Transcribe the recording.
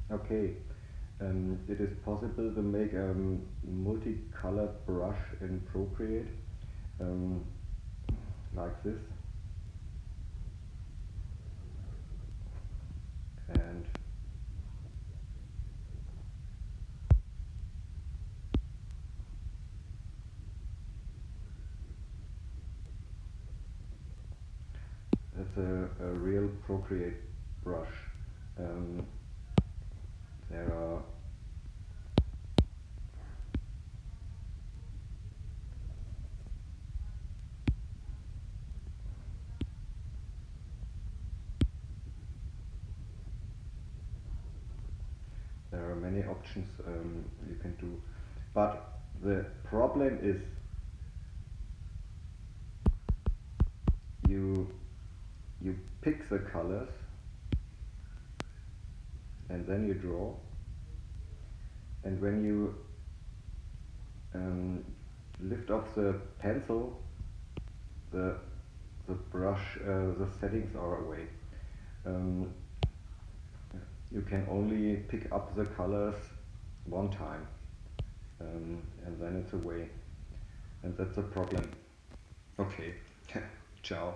Okay, it is possible to make a multicolored brush in Procreate, um, like this, and that's a real Procreate brush. Um, there are there are many options you can do, but the problem is you you pick the colors and then you draw, and when you lift off the pencil, the the brush the settings are away. Um, you can only pick up the colors one time, and then it's away, and that's a problem. Okay, ciao.